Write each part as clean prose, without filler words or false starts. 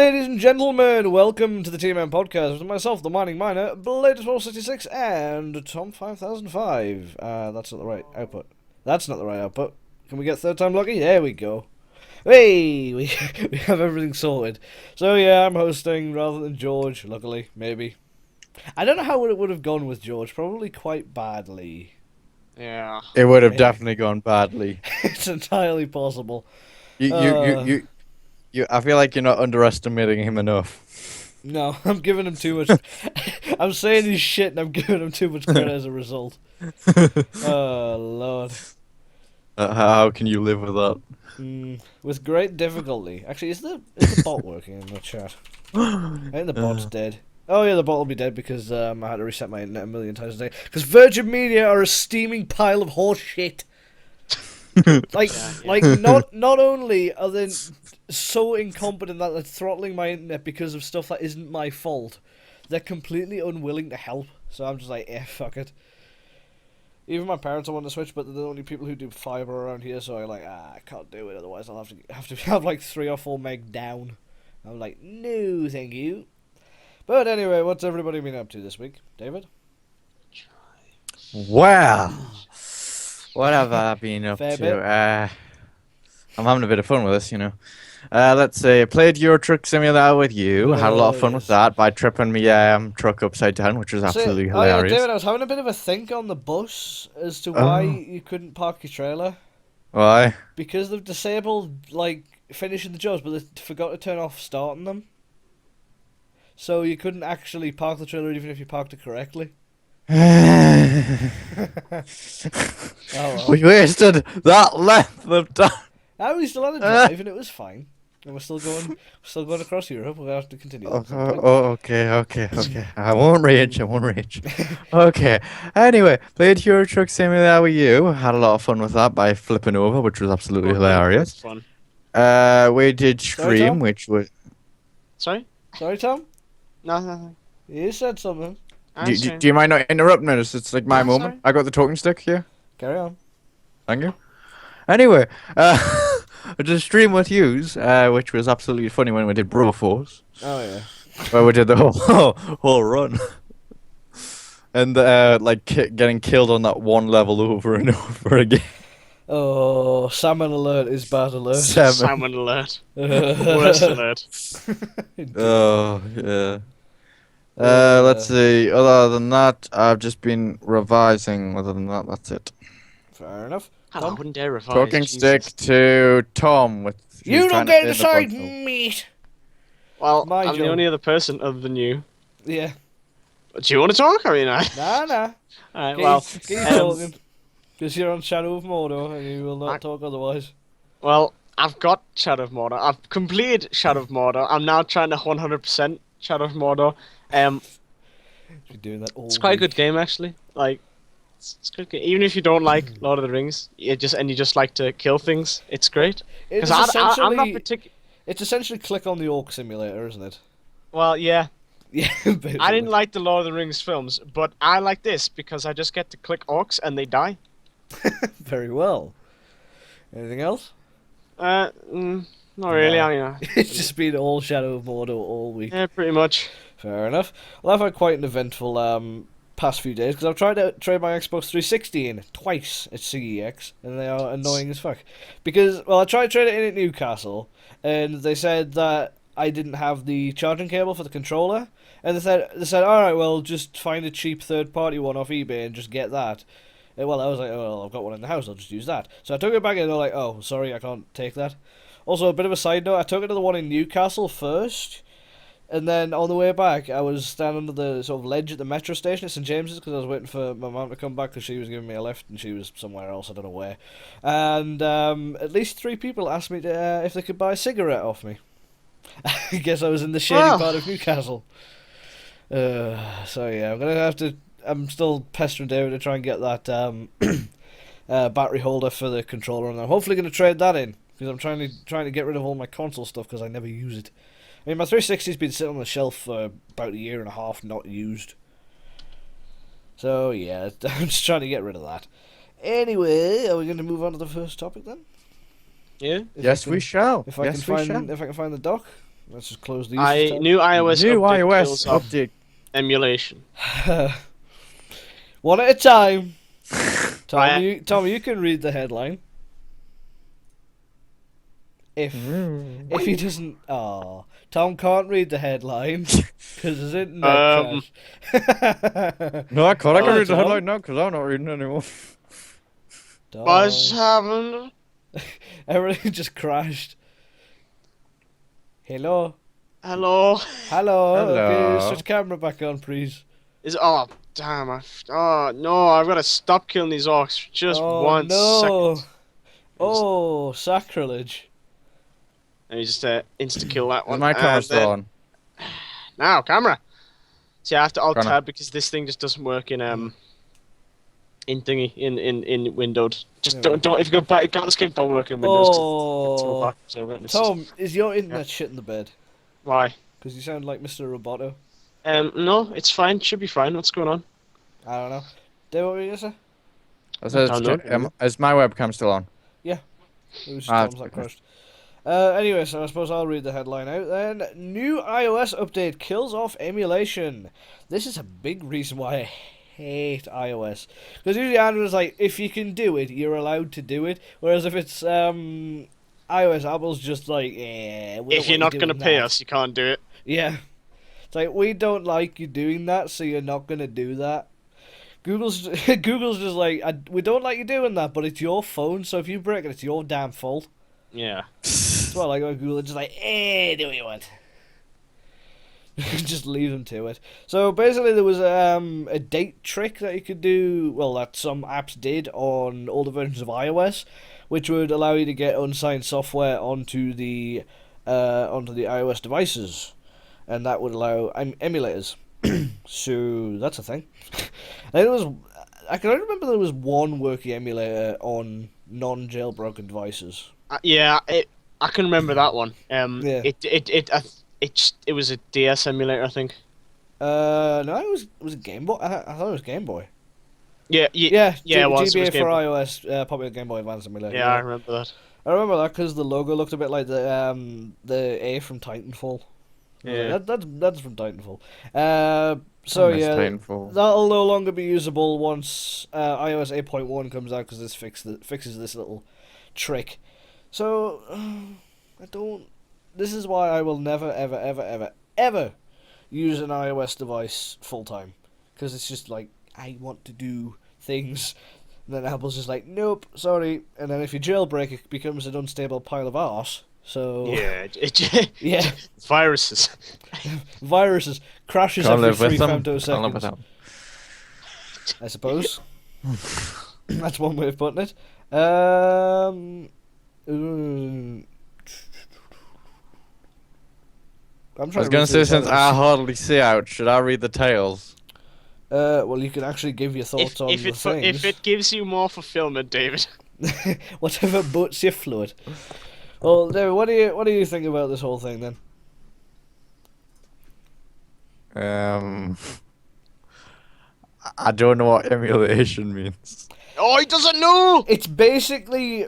ladies and gentlemen, welcome to the TMM podcast with myself, the Mining Miner, Blade1266, and Tom5005. That's not the right output. That's not the right output. Can we get third time lucky? There we go. Hey, we have everything sorted. So yeah, I'm hosting rather than George, luckily, maybe. I don't know how it would have gone with George, probably quite badly. Yeah. It would have definitely gone badly. It's entirely possible. I feel like you're not underestimating him enough. No, I'm giving him too much. I'm saying his shit and I'm giving him too much credit as a result. Oh, Lord. How can you live with that? With great difficulty. Actually, is the bot working in the chat? I think the bot's dead. Oh yeah, the bot will be dead because I had to reset my internet a million times a day. Because Virgin Media are a steaming pile of horse shit. Not only are they so incompetent that they're throttling my internet because of stuff that isn't my fault, they're completely unwilling to help. So I'm just like, fuck it. Even my parents are on the Switch, but they're the only people who do fiber around here, so I'm like, I can't do it. Otherwise, I'll have to have like 3 or 4 meg down. I'm like, no, thank you. But anyway, what's everybody been up to this week, David? Well, what have I been up Fair to? bit. I'm having a bit of fun with this, you know. Let's say, played Euro Truck Simulator with you. Had a lot of fun with that by tripping my truck upside down, which was absolutely hilarious. Yeah, David, I was having a bit of a think on the bus as to why you couldn't park your trailer. Why? Because they've disabled, like, finishing the jobs, but they forgot to turn off starting them. So you couldn't actually park the trailer even if you parked it correctly. Oh, well. We wasted that length of time. Now we still had a drive and it was fine. And we're still going across Europe. We're going to have to continue. Okay. I won't rage. Okay. Anyway, played Euro Truck Simulator with you. Had a lot of fun with that by flipping over, which was absolutely hilarious. Fun. We did Stream, which was... Sorry, Tom? No, nothing. You said something. Do you mind not interrupting us? It's like my moment. Sorry. I got the talking stick here. Carry on. Thank you. Anyway, I did a stream with yous, which was absolutely funny when we did Broforce. Oh, yeah. Where we did the whole run. And, getting killed on that one level over and over again. Oh, salmon alert is bad alert. Salmon alert. Worst alert. Oh, yeah. Let's see. Other than that, I've just been revising. Other than that, that's it. Fair enough. I wouldn't dare revise. Talking Jesus. stick to Tom with... You don't get to decide, mate! Well, My I'm job. the only other person other than you. Yeah. Do you want to talk? I mean, Nah. Alright, well... Keep talking. Because you're on Shadow of Mordor and you will not talk otherwise. Well, I've got Shadow of Mordor. I've completed Shadow of Mordor. I'm now trying to 100% Shadow of Mordor. You're doing that all It's quite a week. good game, actually. Like, it's a good game. Even if you don't like Lord of the Rings, you just like to kill things, it's great. It's Because I'm not essentially, particular. it's essentially click on the orc simulator, isn't it? Well, yeah. Yeah, I didn't like the Lord of the Rings films, but I like this because I just get to click orcs and they die. Very well. Anything else? Not really. No. I mean, It's just been all Shadow of Mordor all week. yeah, pretty much. Fair enough. Well, I've had quite an eventful past few days because I've tried to trade my Xbox 360 in twice at CEX and they are annoying as fuck. Because, well, I tried to trade it in at Newcastle and they said that I didn't have the charging cable for the controller. And they said, alright, well, just find a cheap third-party one off eBay and just get that. And, well, I was like, well, I've got one in the house, I'll just use that. So I took it back and they're like, oh, sorry, I can't take that. Also, a bit of a side note, I took it to the one in Newcastle first. And then on the way back, I was standing under the sort of ledge at the metro station at St James's because I was waiting for my mum to come back because she was giving me a lift and she was somewhere else, I don't know where. And at least 3 people asked me if they could buy a cigarette off me. I guess I was in the shady part of Newcastle. So yeah, I'm gonna have to. I'm still pestering David to try and get that battery holder for the controller, and I'm hopefully gonna trade that in because I'm trying to get rid of all my console stuff because I never use it. I mean, my 360's been sitting on the shelf for about 1.5 years, not used. So yeah, I'm just trying to get rid of that. Anyway, are we going to move on to the first topic then? Yeah. Yes, we shall. If I can find the doc. Let's just close these. this time. New iOS New update iOS kills off update. emulation. One at a time. Right. Tom, you can read the headline. If he doesn't, Tom can't read the headline because his internet Um, crashed. No, I can't. I Oh, can read the Tom. headline now because I'm not reading anymore. what's Tom. happened? Everything just crashed. Hello, Hello. hello. Okay, Hello. switch camera back on, please. Oh damn! Oh no! I've got to stop killing these orcs for just Oh, 1 no. second. Oh, sacrilege! Let me just insta kill that Is one. my camera and still then- on? Now camera. See, I have to alt Connor. tab because this thing just doesn't work in thingy in Windowed. Just Yeah. don't if you go back, can't escape. Don't work in Windows. Oh, Tom, is your internet shit in the bed? Why? Because you sound like Mr. Roboto. No, it's fine. Should be fine. What's going on? I don't know. Dave, what were you gonna say? I said, Download. is my webcam still on? It was just Ah, Tom's that crashed. Anyway, so I suppose I'll read the headline out then. New iOS update kills off emulation. This is a big reason why I hate iOS. Because usually Android's like, if you can do it, you're allowed to do it. Whereas if it's iOS, Apple's just like, yeah. we don't If you're want not you gonna doing pay that. us, you can't do it. Yeah. It's like, we don't like you doing that, so you're not gonna do that. Google's just like, we don't like you doing that, but it's your phone, so if you break it, it's your damn fault. Yeah. That's what I like about Google. It's just like, do what you want. Just leave them to it. So basically, there was a date trick that you could do. Well, that some apps did on older versions of iOS, which would allow you to get unsigned software onto the iOS devices, and that would allow emulators. So that's a thing. I can only remember there was one working emulator on non-jailbroken devices. Yeah. I can remember that one. Yeah. It was a DS emulator, I think. No, it was a Game Boy. I thought it was Game Boy. Yeah. Yeah, it was. It GBA was for Game Boy. iOS, popular Game Boy Advance emulator. Yeah, I remember that. I remember that because the logo looked a bit like the A from Titanfall. Yeah. That's from Titanfall. So I miss yeah, Titanfall. that'll no longer be usable once iOS 8.1 comes out because this fixes this little trick. So I don't. This is why I will never, ever, ever, ever, ever use an iOS device full time, because it's just like, I want to do things, and then Apple's just like, nope, sorry, and then if you jailbreak, it becomes an unstable pile of arse. So Yeah. yeah, Viruses. viruses, crashes Can't every live with 3 them. femtoseconds, Can't live with them. I suppose. That's one way of putting it. I'm I trying was to gonna read say, through since the I titles. hardly see out, should I read the tales? Well, you can actually give your thoughts on the things. If it gives you more fulfillment, David. Whatever butts your fluid. Well, David, what do you think about this whole thing then? I don't know what emulation means. Oh, he doesn't know. It's basically,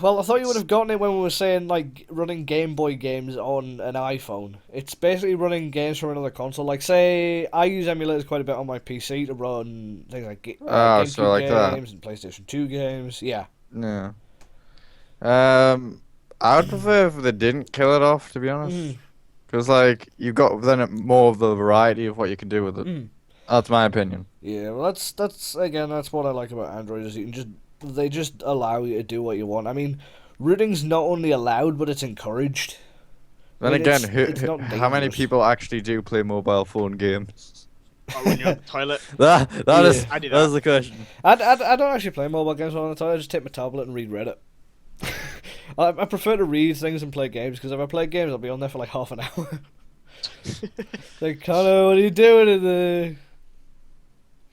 well, I thought you would have gotten it when we were saying like running Game Boy games on an iPhone. It's basically running games from another console. Like, say, I use emulators quite a bit on my PC to run things like GameCube so like that. games and PlayStation 2 games. Yeah. No. I would prefer if they didn't kill it off, to be honest. Mm. Because, like, you've got then more of the variety of what you can do with it. Mm. That's my opinion. Yeah, well, that's again, that's what I like about Android is they just allow you to do what you want. I mean, rooting's not only allowed, but it's encouraged. Then I mean, again, it's not how many dangerous. people actually do play mobile phone games? Oh, when you're on the toilet. That Yeah. is I do that's that. the question. I don't actually play mobile games on the time. I just take my tablet and read Reddit. I prefer to read things and play games because if I play games, I'll be on there for like half an hour. Like, Connor, what are you doing in there?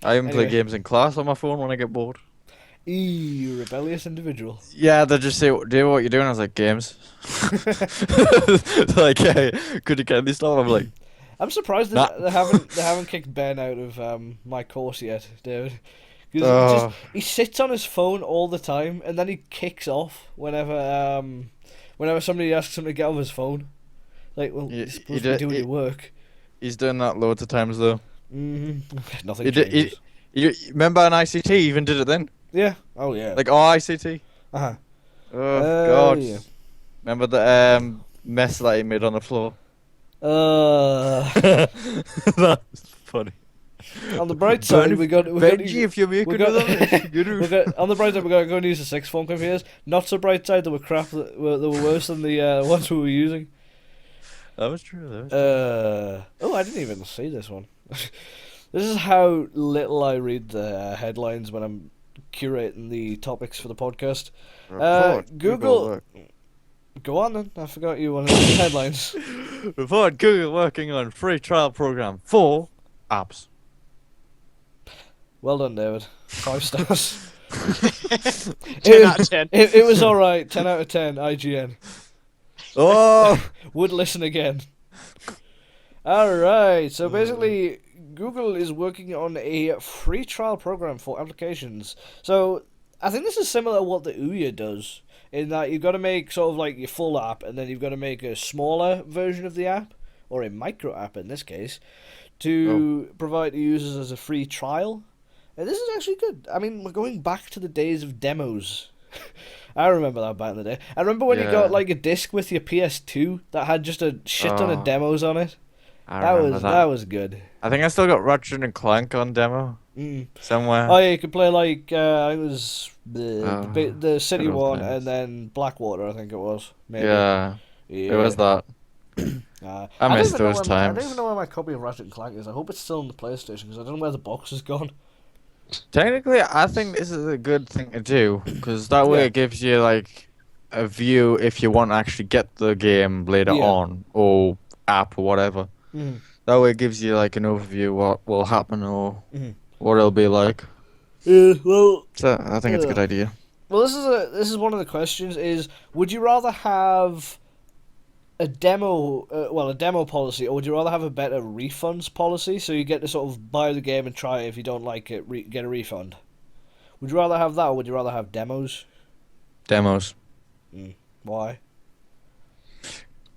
I even play Anyway. games in class on my phone when I get bored. You rebellious individual. Yeah, they just say, "Do what you're doing." I was like, "Games." Like, hey, could you get this stuff? I'm like, I'm surprised Nah. they haven't kicked Ben out of my course yet, David. Because Oh. he sits on his phone all the time, and then he kicks off whenever somebody asks him to get off his phone. Like, well, You- you're you supposed to be do- doing you- your work. He's done that loads of times though. Nothing You, did, changes. you remember on ICT? He even did it then. Yeah. Oh yeah. Like all ICT. Uh-huh. Oh God. Yeah. Remember the mess that he made on the floor? Uh, That's funny. on the bright side, we got Benji, if you're making that, we got on the bright side we got to go and use the sixth form computers. Not so bright side, they were crap. That were worse than the ones we were using. That was true. That was true. Oh, I didn't even see this one. This is how little I read the headlines when I'm curating the topics for the podcast. Google. work. Go on then. I forgot you wanted the headlines. Report Google working on free trial program for apps. Well done, David. 5 stars. 10 out of 10. It was alright. 10 out of 10. IGN. Oh, Would listen again. Alright, so basically, Google is working on a free trial program for applications. So, I think this is similar to what the Ouya does, in that you've got to make sort of like your full app, and then you've got to make a smaller version of the app, or a micro app in this case, to provide to users as a free trial. And this is actually good. I mean, we're going back to the days of demos. I remember that back in the day. I remember when you got like a disc with your PS2 that had just a shit ton of demos on it. That was good. I think I still got Ratchet and Clank on demo somewhere. Oh yeah, you could play like it was the city good old one times. and then Blackwater. I think it was. Maybe. Yeah, it was that. I don't miss even know those where I times. don't even know where my copy of Ratchet and Clank is. I hope it's still on the PlayStation because I don't know where the box has gone. Technically, I think this is a good thing to do because that way Yeah. it gives you like a view if you want to actually get the game later Yeah. on or app or whatever. Mm. That way it gives you like an overview what will happen or Mhm. what it'll be like. Well, So I think it's a good idea. Well, this is one of the questions: is would you rather have a demo, a demo policy, or would you rather have a better refunds policy? So you get to sort of buy the game and try it. If you don't like it, get a refund. Would you rather have that, or would you rather have demos? Demos. Why?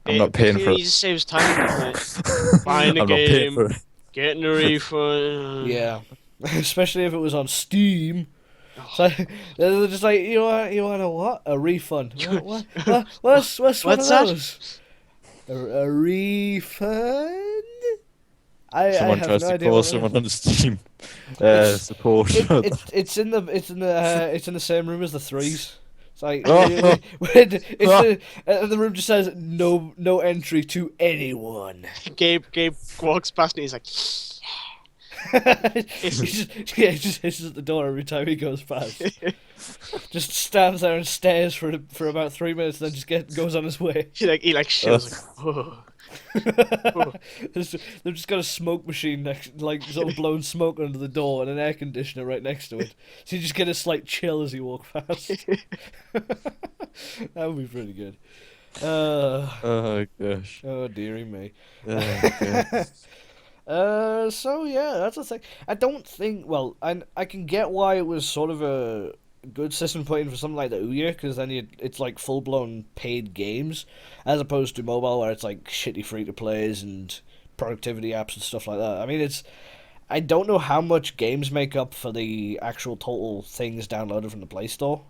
I'm not paying for He it. just saves time. doesn't it? Buying a I'm not paying game, for it. getting a refund. Yeah, especially if it was on Steam. So they're just like, you want a what? A refund? What's one of that? those? A refund? I Someone have tries no to idea call what someone that on Steam support. it's in the same room as the threes. It's like Oh. the room just says no entry to anyone. Gabe walks past and he's like, he just hisses at the door every time he goes past. Just stands there and stares for about 3 minutes, then just goes on his way. he shivers like, whoa. They've just got a smoke machine next, like sort of blowing smoke under the door, and an air conditioner right next to it. So you just get a slight chill as you walk past. That would be pretty good. Oh gosh. Oh dearie me. Okay. So yeah, that's the thing. I don't think. Well, I can get why it was sort of a good system put in for something like the Ouya, because then it's like full blown paid games, as opposed to mobile where it's like shitty free to plays and productivity apps and stuff like that. I mean, I don't know how much games make up for the actual total things downloaded from the Play Store.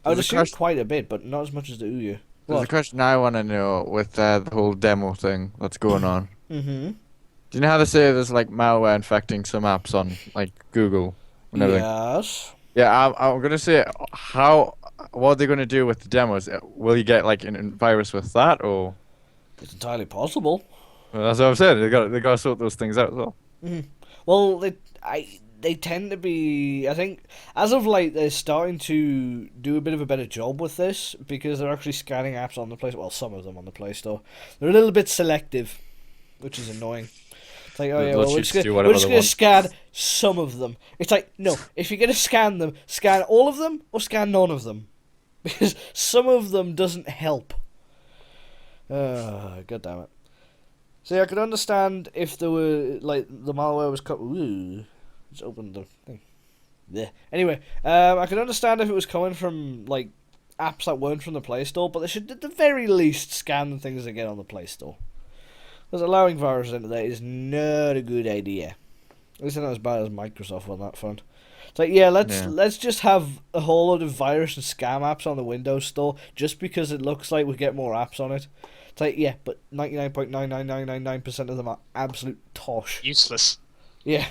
I would There's a assume question- quite a bit, but not as much as the Ouya. There's a question I want to know with the whole demo thing that's going on. Mm-hmm. Do you know how they say there's like malware infecting some apps on like Google and everything? Yes. Yeah, I'm gonna say what are they gonna do with the demos? Will you get like a virus with that or? It's entirely possible. Well, that's what I'm saying. They got to sort those things out as well. Well, they tend to be. I think as of late, they're starting to do a bit of a better job with this because they're actually scanning apps on the Play. Well, some of them on the Play Store. They're a little bit selective, which is annoying. It's like, oh yeah, well, we're just gonna scan some of them. It's like, no, if you're gonna scan them, scan all of them or scan none of them, because some of them doesn't help. God damn it. See, I could understand if there were like the malware was cut. Ooh, just opened the thing. Yeah. Anyway, I could understand if it was coming from like apps that weren't from the Play Store, but they should at the very least scan the things they get on the Play Store. Because allowing viruses into there is not a good idea. At least not as bad as Microsoft on that front. It's like, yeah, let's just have a whole load of virus and scam apps on the Windows Store just because it looks like we get more apps on it. It's like, yeah, but 99.99999% of them are absolute tosh. Useless. Yeah.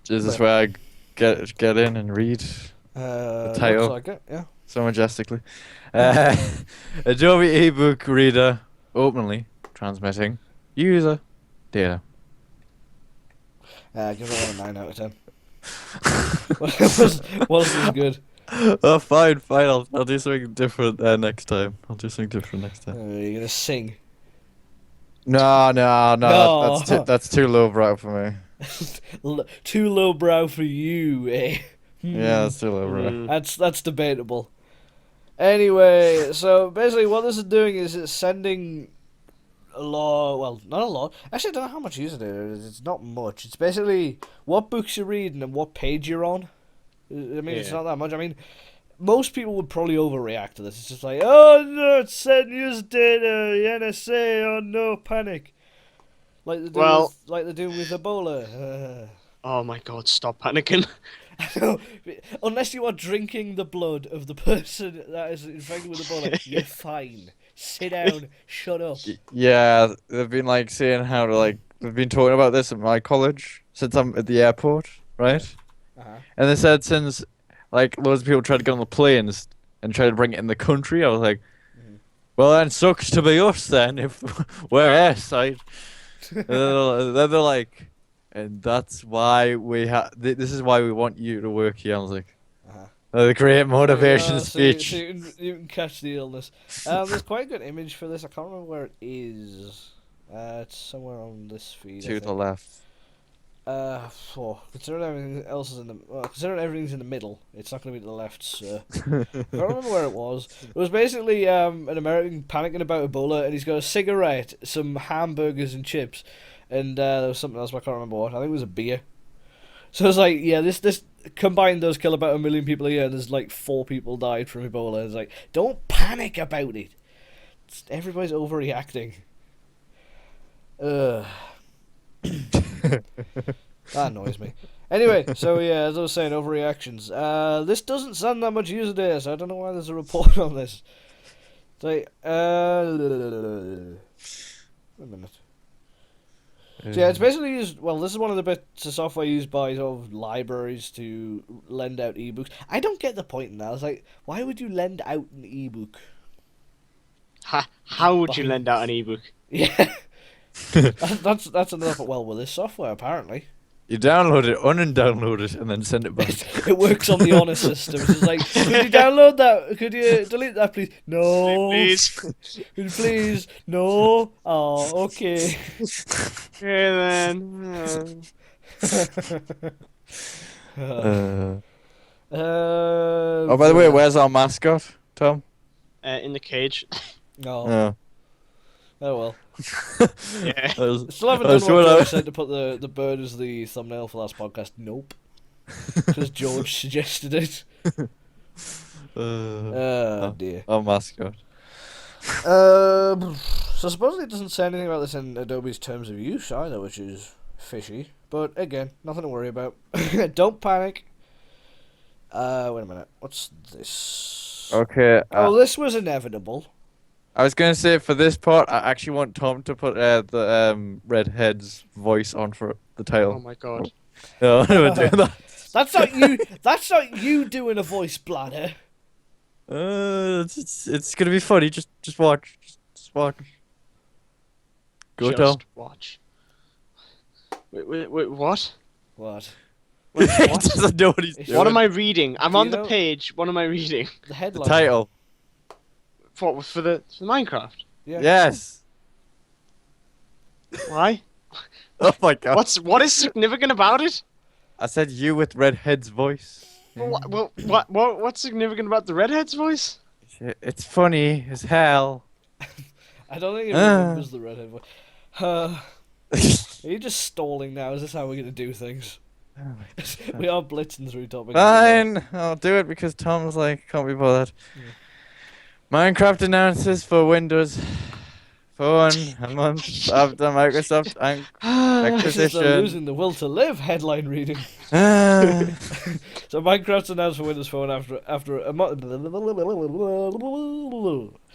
Is this where I get in and read the title looks like it, yeah. so majestically? Adobe ebook reader openly transmitting user data. Give it a 9 out of 10. Wasn't as good. Oh, fine. I'll do something different next time. You're gonna sing. No. No. That's too lowbrow for me. Too lowbrow for you, eh? Yeah, that's too lowbrow. That's debatable. Anyway, so basically what this is doing is it's sending a lot, well, not a lot. Actually, I don't know how much user data it is. It's not much. It's basically what books you're reading and what page you're on. I mean, it's not that much. I mean, most people would probably overreact to this. It's just like, oh no, it's sending user data, the NSA, oh no, panic. Like they're doing with Ebola. Oh my god, stop panicking. Unless you are drinking the blood of the person that is infected with Ebola, you're fine. Sit down, shut up. Yeah, they've been like saying how to they've been talking about this at my college since I'm at the airport, right? And they said since loads of people tried to get on the planes and try to bring it in the country, I was like, well, then sucks to be us then if we're airside. Then they're like, and that's why this is why we want you to work here. I was like, the great motivation speech. So you can catch the illness. There's quite a good image for this. I can't remember where it is. It's somewhere on this feed. To the left. Considering everything else is considering everything's in the middle, it's not going to be to the left, sir. I can't remember where it was. It was basically an American panicking about Ebola, and he's got a cigarette, some hamburgers and chips, and there was something else, but I can't remember what. I think it was a beer. So it's like, yeah, this combined does kill about 1 million people a year, and there's like 4 people died from Ebola. It's like, don't panic about it. Everybody's overreacting. That annoys me. Anyway, so yeah, as I was saying, overreactions. This doesn't send that much user data, so I don't know why there's a report on this. It's like, wait a minute. So yeah, it's basically used. Well, this is one of the bits of software used by sort of libraries to lend out ebooks. I don't get the point in that. It's like, why would you lend out an ebook? How would you lend out an ebook? Yeah, that's another. Well, with this software, apparently. You download it, un-download it, and then send it back. It works on the Honor system. It's just like, could you download that? Could you delete that, please? No. Please. Could you please? No. Oh, okay. Okay then. Oh, by the way, where's our mascot, Tom? In the cage. No. Oh. Oh well. Yeah. Still haven't done what George said to put the bird as the thumbnail for last podcast. Nope. Because George suggested it. Oh dear. Our mascot. So supposedly it doesn't say anything about this in Adobe's terms of use either, which is fishy. But again, nothing to worry about. Don't panic. Wait a minute. What's this? Okay. This was inevitable. I was gonna say for this part, I actually want Tom to put the redhead's voice on for the title. Oh my god. No, I'm not doing that. That's not you. That's not you doing a voice bladder. It's gonna be funny. Just watch. Just watch. Go, Tom. Just watch. Wait, what? What? Wait, He what? doesn't know what he's doing. What am I reading? I'm Do you on the know- page. What am I reading? The The headline. title. For Minecraft? Yeah. Yes. Why? Oh my god. What is significant about it? I said you with redhead's voice. What's significant about the redhead's voice? It's funny as hell. I don't think it remembers the redhead voice. Are you just stalling now? Is this how we're gonna do things? We are blitzing through topics. Fine, I'll do it because Tom's like, can't be bothered. Minecraft announces for Windows Phone a month after Microsoft This is the acquisition. losing the will to live headline reading. Ah. So Minecraft's announced for Windows Phone after a month. Are you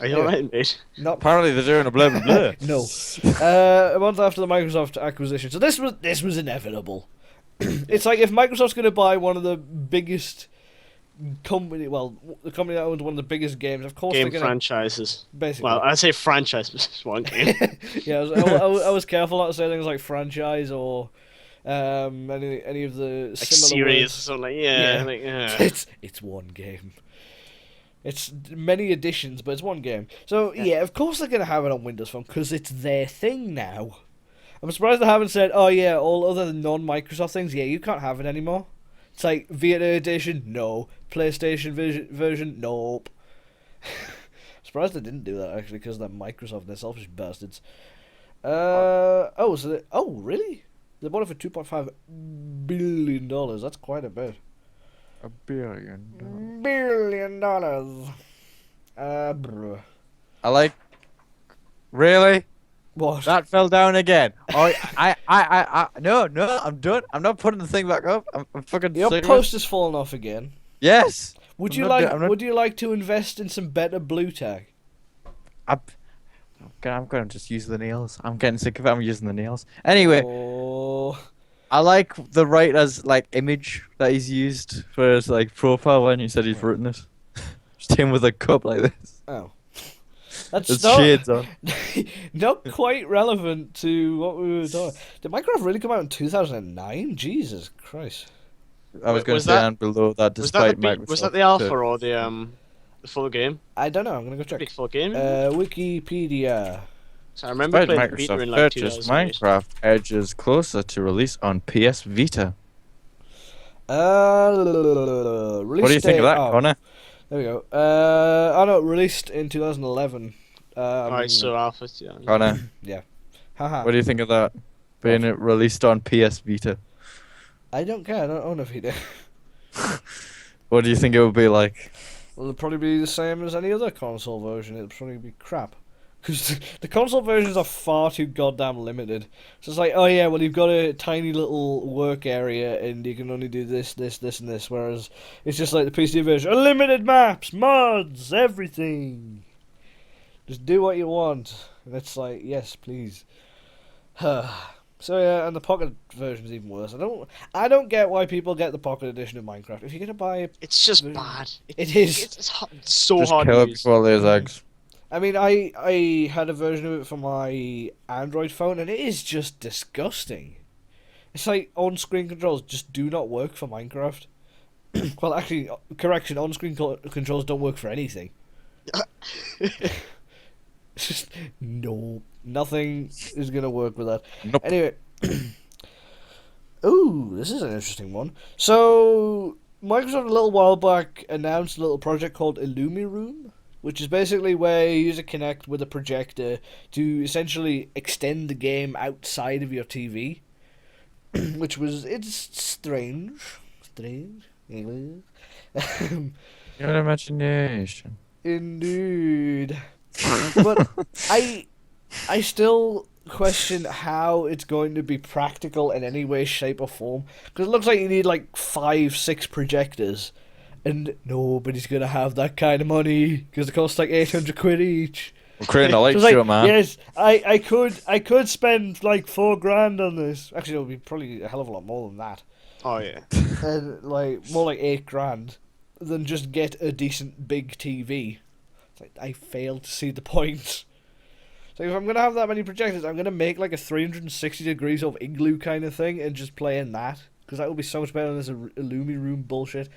Anyway, alright, mate? not Apparently they're doing a blah blah blah. no. A month after the Microsoft acquisition. So this was inevitable. It's like if Microsoft's going to buy one of the biggest company, well, the company that owns one of the biggest games, of course Game they're going to franchises. basically. Well, I say franchise, but it's one game. Yeah, I was careful not to say things like franchise or any of the Like similar series or words. something like, Yeah. like, It's one game. It's many editions, but it's one game. So yeah, of course they're gonna have it on Windows Phone because it's their thing now. I'm surprised they haven't said, "Oh yeah, all other non-Microsoft things, yeah, you can't have it anymore." It's like Vita edition, no. PlayStation version, nope. Surprised they didn't do that actually, because they're Microsoft, they're selfish bastards. Oh really? They bought it for $2.5 billion. That's quite a bit. $1 billion. $1 billion. Bruh. I like. Really? What? That fell down again. Oh, no, I'm done. I'm not putting the thing back up. I'm fucking Your sick of it. post has fallen off again. Yes. Would I'm you not like? do- I'm not- Would you like to invest in some better blue tag? I'm gonna just use the nails. I'm getting sick of it. I'm using the nails. Anyway, Oh, I like the writer's like image that he's used for his like profile when he said he's written it. Just him with a cup like this. oh. That's It's not, shades on. not quite relevant to what we were talking. Did Minecraft really come out in 2009? Jesus Christ! I was Wait, gonna was say that- and below that was that despite Microsoft. was that the alpha or the full game? I don't know. I'm gonna go check. Pretty full game. Wikipedia. So I remember Despite playing the beta in Microsoft like purchase, 2008. Minecraft edges closer to release on PS Vita. Release What do you think of that, date- Connor? There we go. No, released in 2011. Alright, so alpha, yeah. Connor, Haha. what do you think of that? Being released on PS Vita. I don't care. I don't own a Vita. What do you think it would be like? Well, it'll probably be the same as any other console version. It'll probably be crap. Because the console versions are far too goddamn limited. So it's like, oh yeah, well you've got a tiny little work area and you can only do this, this, this, and this. Whereas it's just like the PC version. Unlimited maps, mods, everything. Just do what you want. And it's like, yes, please. So yeah, and the Pocket version is even worse. I don't get why people get the Pocket edition of Minecraft. If you're gonna buy it, It's just bad. it is. It's so Just hard kill to it use. before it lays eggs. I mean, I had a version of it for my Android phone, and it is just disgusting. It's like on-screen controls just do not work for Minecraft. Well, actually, correction, on-screen controls don't work for anything. It's just no, nothing is gonna work with that. Nope. Anyway, ooh, this is an interesting one. So Microsoft a little while back announced a little project called Illumiroom, which is basically where you use a Kinect with a projector to essentially extend the game outside of your TV, it's strange. Your imagination. Indeed. But I still question how it's going to be practical in any way, shape, or form. Because it looks like you need like 5-6 projectors, and nobody's gonna have that kind of money because it costs like 800 quid each. We're creating a light So it's show, like, man. yes, I could spend like $4,000 on this. Actually, it would be probably a hell of a lot more than that, Oh yeah. and like more like $8,000 than just get a decent big TV. It's like I failed to see the point. So if I'm gonna have that many projectors, I'm gonna make like a 360 degrees of igloo kind of thing and just play in that, because that will be so much better than this Illumiroom bullshit.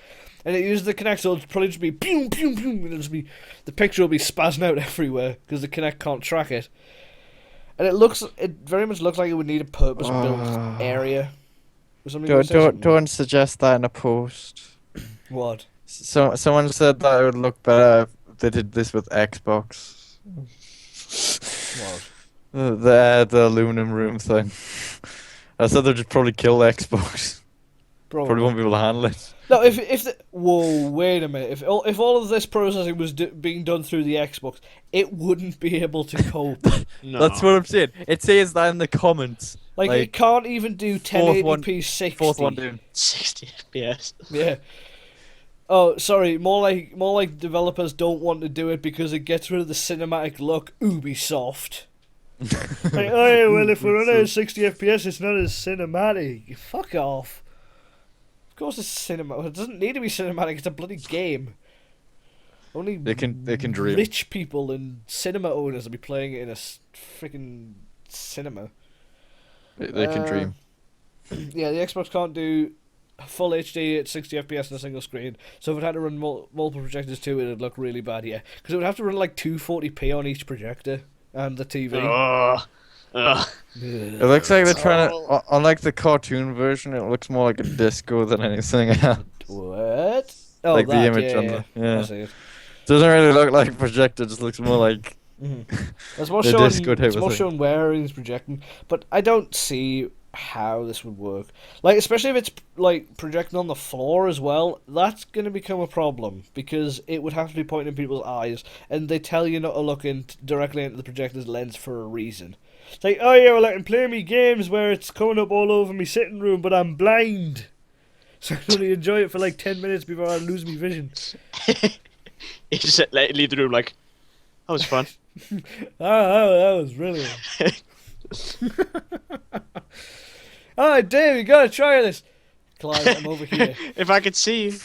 And it uses the Kinect, so it'll probably just be pew pew pew, and it'll just be the picture will be spazzing out everywhere because the Kinect can't track it. And it very much looks like it would need a purpose-built area. Or something. Don't suggest that in a post. What? So someone said that it would look better if they did this with Xbox. What? The aluminum room thing. I said they'd just probably kill Xbox. Probably won't be able to handle it. No, whoa, wait a minute. If all of this processing was being done through the Xbox, it wouldn't be able to cope. No. That's what I'm saying. It says that in the comments. Like it can't even do 1080p 60. Fourth one doing. 60 FPS. Yeah. Oh, sorry. More like developers don't want to do it because it gets rid of the cinematic look. Ubisoft. Like, oh yeah, well, if we're running at 60 FPS, it's not as cinematic. Fuck off. Of course it's cinematic. It doesn't need to be cinematic. It's a bloody game. Only They can dream. rich people and cinema owners will be playing it in a freaking cinema. They can dream. Yeah, the Xbox can't do full HD at 60 FPS on a single screen. So if it had to run multiple projectors too, it'd look really bad. Yeah, because it would have to run like 240p on each projector and the TV. It looks like they're trying to, unlike the cartoon version, it looks more like a disco than anything else. What? Oh, Like that, the image yeah, on yeah. the, I see it. Doesn't really look like a projector, just looks more like It's more the showing, disco type it's of more thing. showing where everything's projecting, but I don't see how this would work. Like, especially if it's like projecting on the floor as well, that's going to become a problem because it would have to be pointing in people's eyes, and they tell you not to look directly into the projector's lens for a reason. It's like, oh yeah, well I can play me games where it's coming up all over me sitting room, but I'm blind, so I can only enjoy it for like 10 minutes before I lose my vision. You just leave the room like, that was fun. That was brilliant. Alright, Dave, you gotta try this. Clive, I'm over here. If I could see you.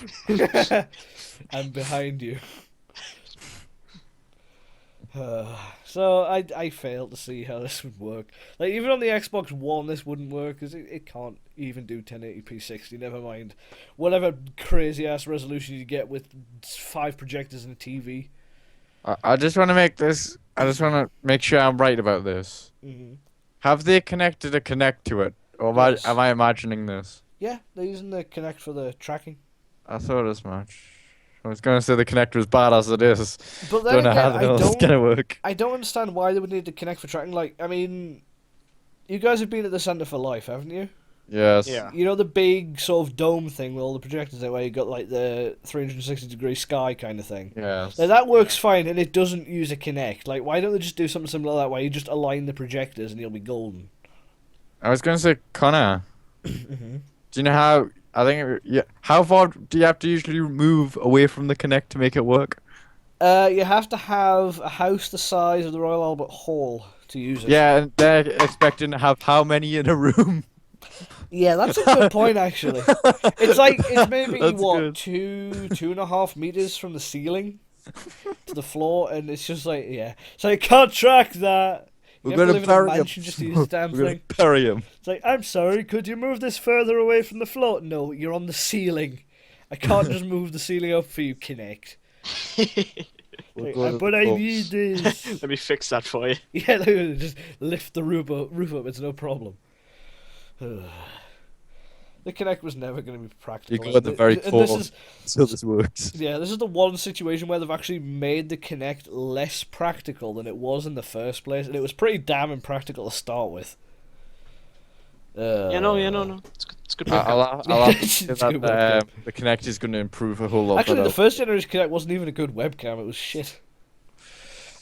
I'm behind you. So I failed to see how this would work. Like, even on the Xbox One, this wouldn't work because it can't even do 1080p 60. Never mind whatever crazy ass resolution you get with 5 projectors and a TV. I just want to make this. I just want to make sure I'm right about this. Mm-hmm. Have they connected a Kinect to it, or Yes. am I imagining this? Yeah, they're using the Kinect for the tracking. I thought as much. I was gonna say the Kinect was bad as it is. But then Don't know again, how the hell it's gonna work. I don't understand why they would need to connect for tracking. Like, I mean, you guys have been at the Centre for Life, haven't you? Yes. Yeah. You know the big sort of dome thing with all the projectors there, where you got like the 360-degree sky kind of thing. Yes. Like, that works fine, and it doesn't use a Kinect. Like, why don't they just do something similar to that, where you just align the projectors and you'll be golden? I was gonna say Connor. Mm-hmm. Do you know how? I think yeah. How far do you have to usually move away from the Kinect to make it work? You have to have a house the size of the Royal Albert Hall to use it. Yeah, and they're expecting to have how many in a room? Yeah, that's a good point, actually. It's maybe That's what, good. 2.5 meters from the ceiling to the floor, and it's just like, yeah. So you can't track that. You have to live in a mansion just to use the damn We're gonna thing. bury him. It's like, I'm sorry, could you move this further away from the floor? No, you're on the ceiling. I can't just move the ceiling up for you, Kinect. We'll Like, go to but the I floor. need this. Let me fix that for you. Yeah, like, just lift the roof up, it's no problem. The Kinect was never going to be practical. You go at the very And core. this is, So this works. yeah, this is the one situation where they've actually made the Kinect less practical than it was in the first place, and it was pretty damn impractical to start with. Yeah, no. It's good. I'll have to It's say a that good webcam. the Kinect is going to improve a whole lot. Actually, the better. first generation Kinect wasn't even a good webcam, it was shit.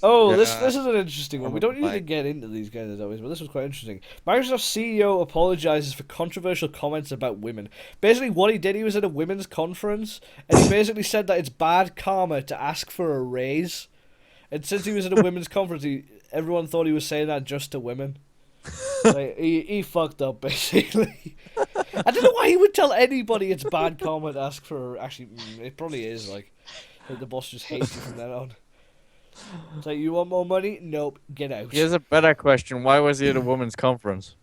Oh, Yeah. this is an interesting one. We don't usually Like- get into these kinds of topics, but this was quite interesting. Microsoft CEO apologizes for controversial comments about women. Basically, what he did, he was at a women's conference, and he basically said that it's bad karma to ask for a raise. And since he was at a women's conference, everyone thought he was saying that just to women. Like, he fucked up, basically. I don't know why he would tell anybody it's bad karma to ask for. Actually, it probably is. Like the boss just hates you from then on. It's like, you want more money? Nope, get out. Here's a better question: why was he at a women's conference?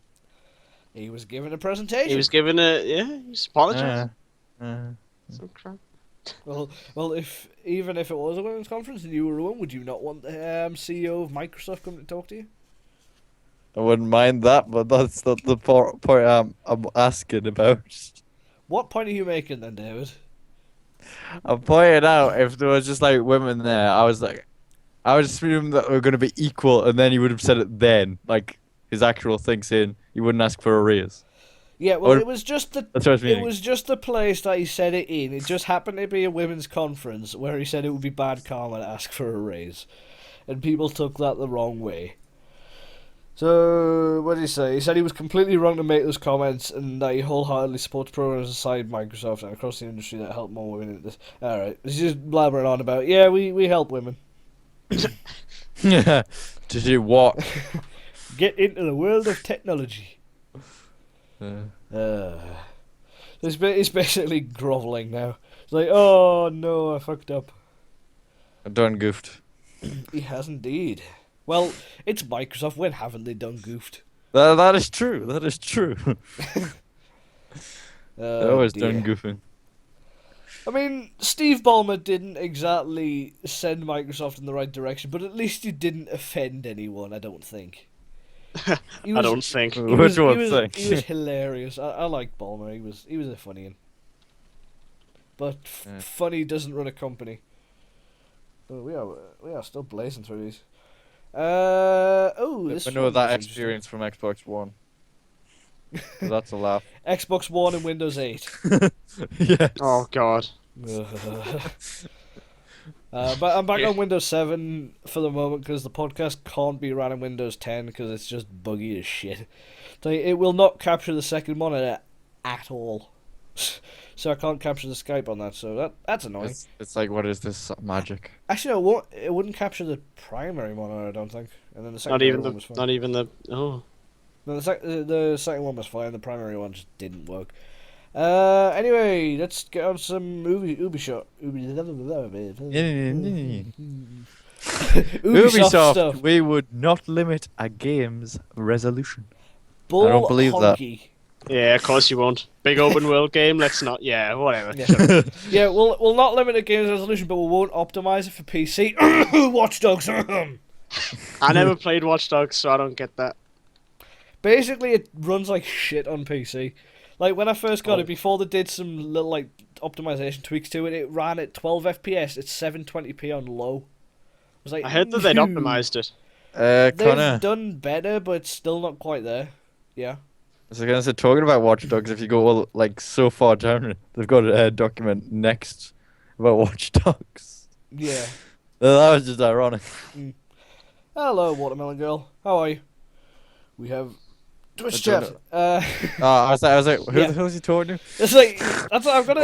He was given a presentation. He was given he's apologized. Some crap. Well, even if it was a women's conference and you were a woman, would you not want the CEO of Microsoft come to talk to you? I wouldn't mind that, but that's not the point I'm asking about. What point are you making then, David? I'm pointing out if there was just like women there, I would assume that we're going to be equal, and then he would have said it then, like his actual thing saying he wouldn't ask for a raise. Yeah, well, Or- it was just the That's what I was it meaning. was just the place that he said it in. It just happened to be a women's conference where he said it would be bad karma to ask for a raise, and people took that the wrong way. So, what did he say? He said he was completely wrong to make those comments, and that he wholeheartedly supports programs inside Microsoft and across the industry that help more women. Alright, he's just blabbering on about, yeah, we help women. Yeah. To do what? Get into the world of technology. Uh, He's basically grovelling now. It's like, oh no, I fucked up. I done goofed. He has indeed. Well, it's Microsoft. When haven't they done goofed? That is true. That is true. They always Dear. done goofing. I mean, Steve Ballmer didn't exactly send Microsoft in the right direction, but at least he didn't offend anyone, I don't think. I don't think. Which one thing? He was hilarious. I like Ballmer. He was a funny one. But Yeah. funny doesn't run a company. But we are still blazing through these. This I know one that was experience from Xbox One. That's a laugh. interesting. Xbox One and Windows 8. Yes. Oh god. But I'm back on Windows 7 for the moment because the podcast can't be run on Windows 10 because it's just buggy as shit. So it will not capture the second monitor at all. So I can't capture the Skype on that. So that's annoying. It's like, what is this magic? Actually, no, it wouldn't capture the primary monitor, I don't think. And then the Not secondary even one the. was fine. Not even the. Oh. No, the second one was fine. The primary one just didn't work. Anyway, let's get on some Ubisoft. Ubisoft, stuff. we would not limit a game's resolution. Bull I don't believe that. honky. Yeah, of course you won't. Big open world game. Let's not. Yeah, whatever. Yeah. Yeah, we'll not limit a game's resolution, but we won't optimize it for PC. Watch Dogs. I never played Watch Dogs, so I don't get that. Basically, it runs like shit on PC. Like when I first got it, before they did some little like optimization tweaks to it, it ran at 12 FPS. It's 720p on low. I was like, I heard that they'd "No." optimized it. They've Connor, done better, but it's still not quite there. Yeah. I was gonna say, talking about Watch Dogs, if you go like so far down, they've got a document next about Watch Dogs. Yeah. That was just ironic. Hello, Watermelon Girl. How are you? We have Twitch I don't chat. I was like, who Yeah. the hell is he talking to? It's like that's what I'm gonna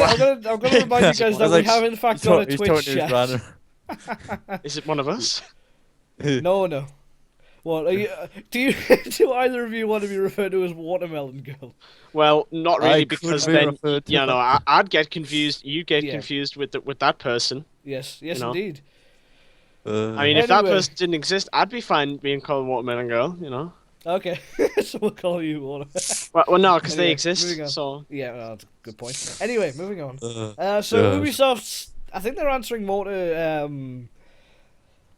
remind you guys I that was we like, have in fact He's got a he's Twitch talking to his chat. random. Is it one of us? No. What are you? Do either of you want to be referred to as Watermelon Girl? Well, not really, I could because be then referred to you know that. I'd get confused. You'd get Yeah. confused with that person. Yes, You know. indeed. I mean, if that Anyway. person didn't exist, I'd be fine being called Watermelon Girl. You know. Okay, so we'll call you Watermelon. Well no, because they Anyway, exist. moving on. So Yeah, well, that's a good point. Anyway, moving on. So Yes. Ubisoft's, I think they're answering more to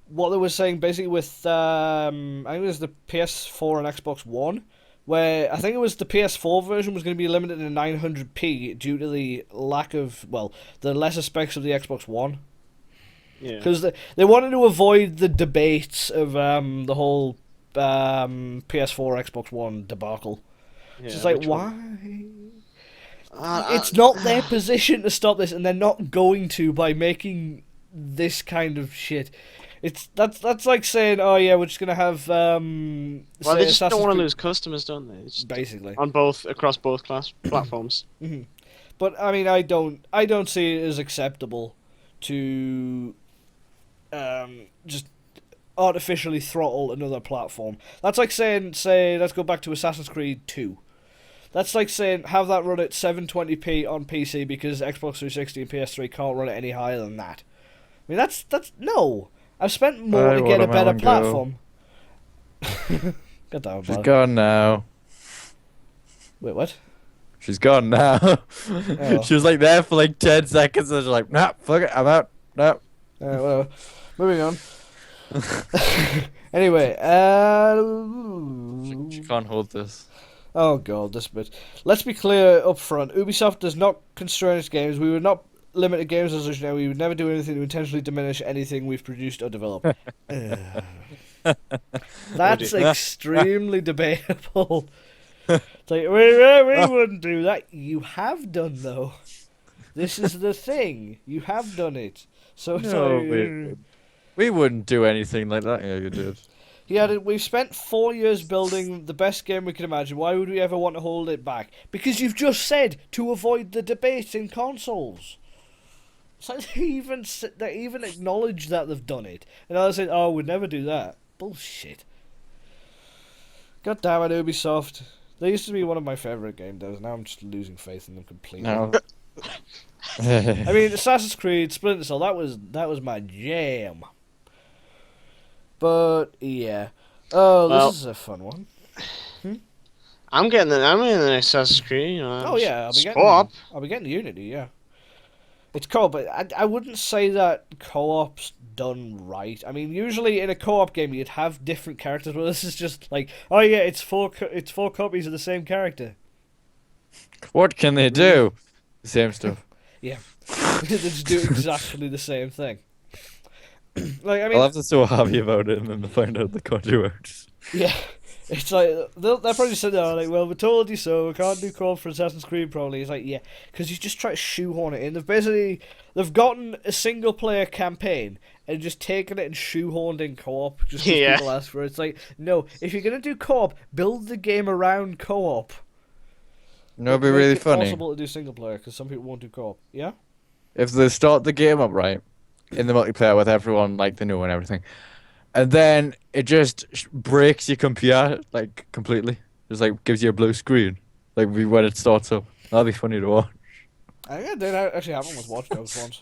what they were saying basically with I think it was the PS4 and Xbox One, where I think it was the PS4 version was going to be limited to 900p due to the lack of the lesser specs of the Xbox One, yeah. because they wanted to avoid the debates of the whole PS4 Xbox One debacle. It's just like, which one? why? It's not their position to stop this, and they're not going to by making this kind of shit. That's like saying, oh yeah, we're just gonna have Well, say they just don't Assassin's want to Creed- lose customers, don't they? It's just basically. across both platforms. But I mean, I don't see it as acceptable to just artificially throttle another platform. That's like saying, let's go back to Assassin's Creed 2. That's like saying have that run at 720p on PC because Xbox 360 and PS3 can't run it any higher than that. I mean, that's no. I've spent more to get a better Watermelon platform. Get down, She's bud. gone now. Wait, what? She's gone now. Oh. She was like there for like 10 seconds and she's like, nah, fuck it, I'm out. Nah. Whatever. Moving on. Anyway, She can't hold this. oh god, this bit. Let's be clear up front. Ubisoft does not constrain its games. We would not limit a game's resolution, and we would never do anything to intentionally diminish anything we've produced or developed. That's extremely debatable. It's like we wouldn't do that. You have done though. This is the thing. You have done it. So it's No, like, we wouldn't do anything like that. Yeah, you did. we've spent 4 years building the best game we can imagine. Why would we ever want to hold it back? Because you've just said to avoid the debate in consoles. It's like they even acknowledge that they've done it, and I said, "Oh, we'd never do that." Bullshit. God damn it, Ubisoft. They used to be one of my favourite game devs. Now I'm just losing faith in them completely. No. I mean, Assassin's Creed, Splinter Cell, that was my jam. But yeah, this is a fun one. I'm in the Assassin's Creed. You know, Oh yeah, co-op. I'll be getting Unity. Yeah, it's co-op, but I wouldn't say that co-op's done right. I mean, usually in a co-op game you'd have different characters, but this is just like, oh yeah, it's four copies of the same character. What can they do? The same stuff. Yeah, they just do exactly the same thing. Like, I mean, I'll have to so happy about it and then they find out the code works. yeah, it's like they'll probably sit there like, well, we told you so. We can't do co-op for Assassin's Creed. Probably it's like, yeah, because you just try to shoehorn it in. They've gotten a single player campaign and just taken it and shoehorned in co-op just because people ask for it. It's like, no, if you're gonna do co-op, build the game around co-op. No, it'd be really funny. It's possible to do single player because some people won't do co-op. Yeah. If they start the game up right in the multiplayer with everyone like they know and everything, and then it just breaks your computer like completely, just like gives you a blue screen, like when it starts up. That'd be funny to watch. I think that did actually happen with Watch Dogs once.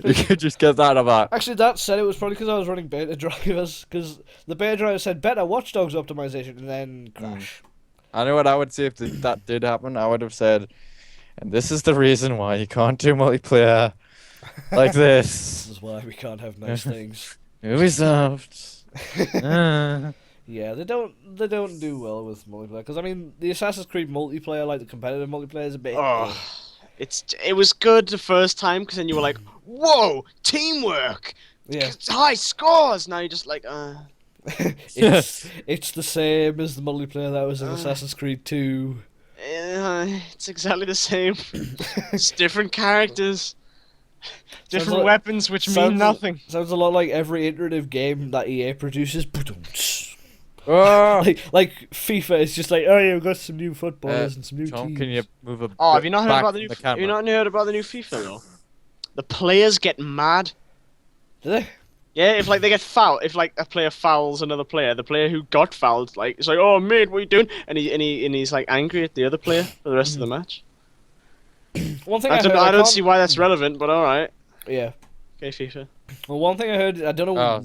You could just get that about. Actually, that said, it was probably because I was running beta drivers, because the beta driver said better Watch Dogs optimization, and then crash. I know what I would say if that did happen. I would have said, and this is the reason why you can't do multiplayer like this. This is why we can't have nice things. Ubisoft. Yeah, they don't do well with multiplayer, because I mean the Assassin's Creed multiplayer, like the competitive multiplayer, is a bit. It was good the first time because then you were like, whoa, teamwork, Yeah. high scores. Now you're just like, it's the same as the multiplayer that was in Assassin's Creed 2. It's exactly the same. It's different characters, different like- weapons, which mean nothing. Sounds a lot like every iterative game that EA produces. Oh, like FIFA is just like, oh yeah, we've got some new footballers and some new Tom, teams. can you move a Oh, have bit you not heard back about the from new? camera? Have you not heard about the new FIFA though? The players get mad. Do they? Yeah, if like they get fouled, if like a player fouls another player, the player who got fouled, like it's like, oh mate, what are you doing? And he's like angry at the other player for the rest of the match. One thing I heard, don't see why that's relevant, but all right. Yeah. Okay, FIFA. Well, one thing I heard, I don't know, Oh,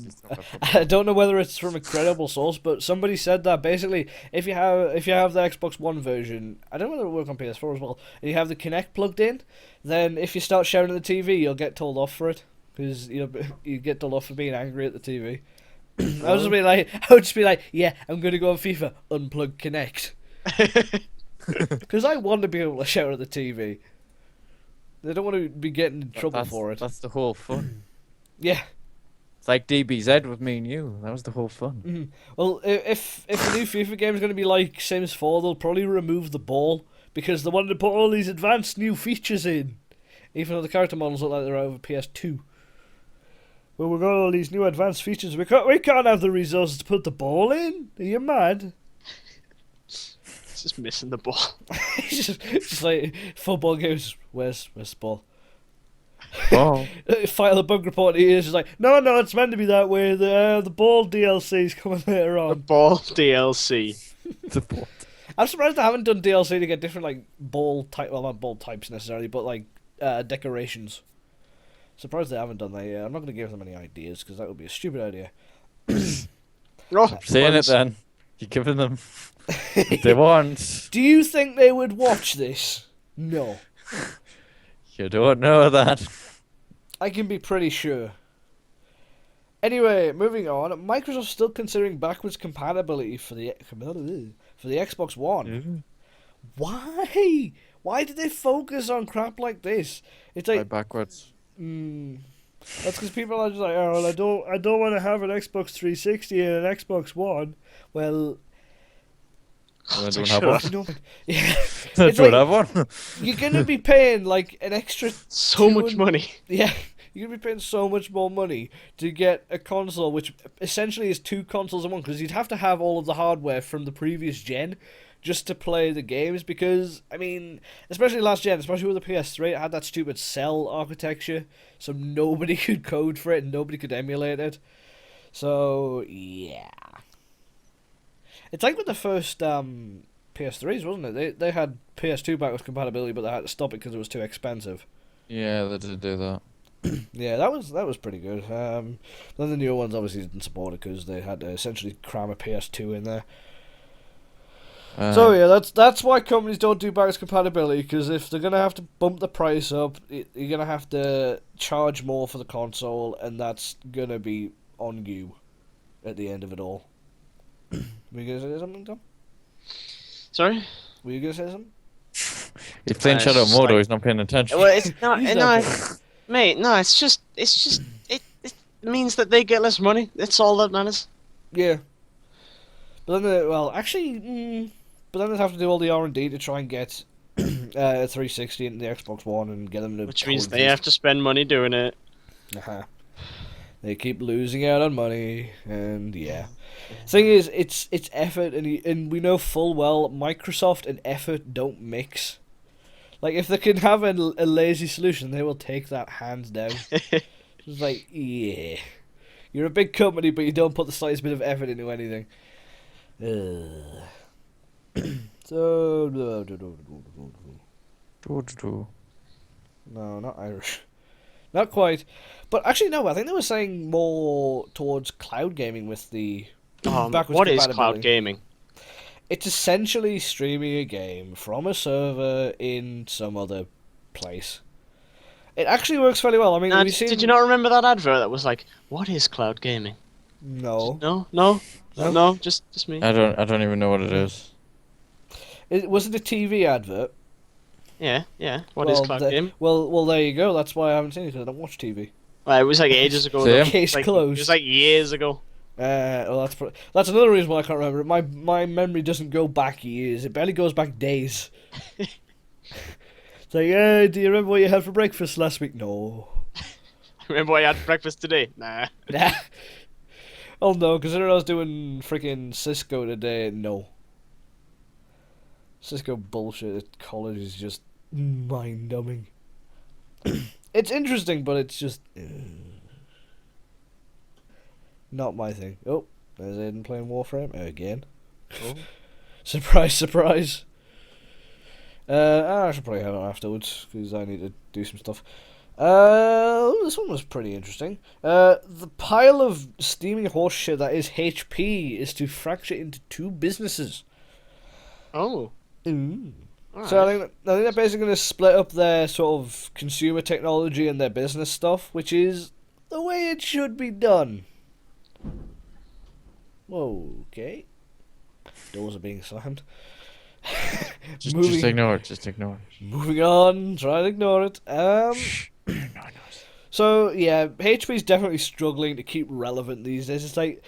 I don't know whether it's from a credible source, but somebody said that basically, if you have the Xbox One version, I don't know whether it works on PS4 as well, and you have the Kinect plugged in, then if you start shouting at the TV, you'll get told off for it, because you get told off for being angry at the TV. I would just be like, yeah, I'm gonna go on FIFA, unplug Kinect, because I want to be able to shout at the TV. They don't want to be getting in trouble for it. That's the whole fun. Yeah. It's like DBZ with me and you. That was the whole fun. Mm-hmm. Well, if a new FIFA game is going to be like Sims 4, they'll probably remove the ball because they wanted to put all these advanced new features in, even though the character models look like they're out of a PS2. Well, we've got all these new advanced features. We can't have the resources to put the ball in. Are you mad? It's just missing the ball. It's just like football games. Where's the ball? Oh. File the bug report. He is just like, no, it's meant to be that way. The ball DLC's coming later The on. ball DLC. The ball. I'm surprised they haven't done DLC to get different like ball type. Well, not ball types necessarily, but like decorations. Surprised they haven't done that yet. I'm not going to give them any ideas because that would be a stupid idea. Oh, Saying it then. You're giving them what they want. Do you think they would watch this? No. You don't know that. I can be pretty sure. Anyway, moving on. Microsoft's still considering backwards compatibility for the Xbox One. Mm-hmm. Why? Why did they focus on crap like this? It's like backwards. that's because people are just like, oh, well, I don't want to have an Xbox 360 and an Xbox One. Well, I don't Sure. have one. You know, yeah, I it's don't like- have one. you're gonna be paying like an extra So much 200 money. Yeah, you're gonna be paying so much more money to get a console, which essentially is 2 consoles in one, because you'd have to have all of the hardware from the previous gen just to play the games. Because I mean, especially last gen, especially with the PS3, it had that stupid cell architecture, so nobody could code for it and nobody could emulate it. So yeah, it's like with the first PS3s, wasn't it? They had PS2 backwards compatibility, but they had to stop it because it was too expensive. Yeah, they did do that. Yeah, that was pretty good. Then the newer ones obviously didn't support it because they had to essentially cram a PS2 in there. So yeah, that's why companies don't do backwards compatibility, because if they're gonna have to bump the price up, you're gonna have to charge more for the console, and that's gonna be on you at the end of it all. Were you gonna say something, Tom? Sorry. Were you gonna say something? He's playing It's Shadow just Modo. like- He's not paying attention. Well, it's not. He's no, not paying. mate. No, it's just. It means that they get less money. That's all that matters. Yeah. But then, but then they'd have to do all the R&D to try and get a 360 and the Xbox One and get them to. Which means they have to spend money doing it. Uh-huh. They keep losing out on money, and yeah. Thing is, it's effort, and we know full well Microsoft and effort don't mix. Like, if they can have a lazy solution, they will take that hands down. It's like, yeah, you're a big company, but you don't put the slightest bit of effort into anything. So no, not Irish. Not quite. But actually, no, I think they were saying more towards cloud gaming with the backwards What is compatibility. cloud gaming? It's essentially streaming a game from a server in some other place. It actually works fairly well. I mean, Now, we've seen... did you not remember that advert that was like, "What is cloud gaming"? No. No, just me. I don't even know what it is. Was it a TV advert? Yeah. What is cloud gaming? Well, there you go. That's why I haven't seen it, because I don't watch TV. Well, it was like ages ago. Same. though. Case Like, closed. It was like years ago. Well, that's another reason why I can't remember it. My memory doesn't go back years. It barely goes back days. It's like, do you remember what you had for breakfast last week? No. Remember what I had for breakfast today? Nah. Nah. Oh no, considering I was doing freaking Cisco today, no. Cisco bullshit at college is just mind-numbing. It's interesting, but it's just... not my thing. Oh, there's Aiden playing Warframe again. Oh. Surprise, surprise. I should probably head on afterwards, because I need to do some stuff. This one was pretty interesting. The pile of steaming horse shit that is HP is to fracture into 2 businesses. Oh. Ooh. Alright. So I think they're basically going to split up their sort of consumer technology and their business stuff, which is the way it should be done. Okay. Doors are being slammed. Just Moving- ignore it. Just ignore it. Moving on, try to ignore it. So yeah, HP's definitely struggling to keep relevant these days. It's like,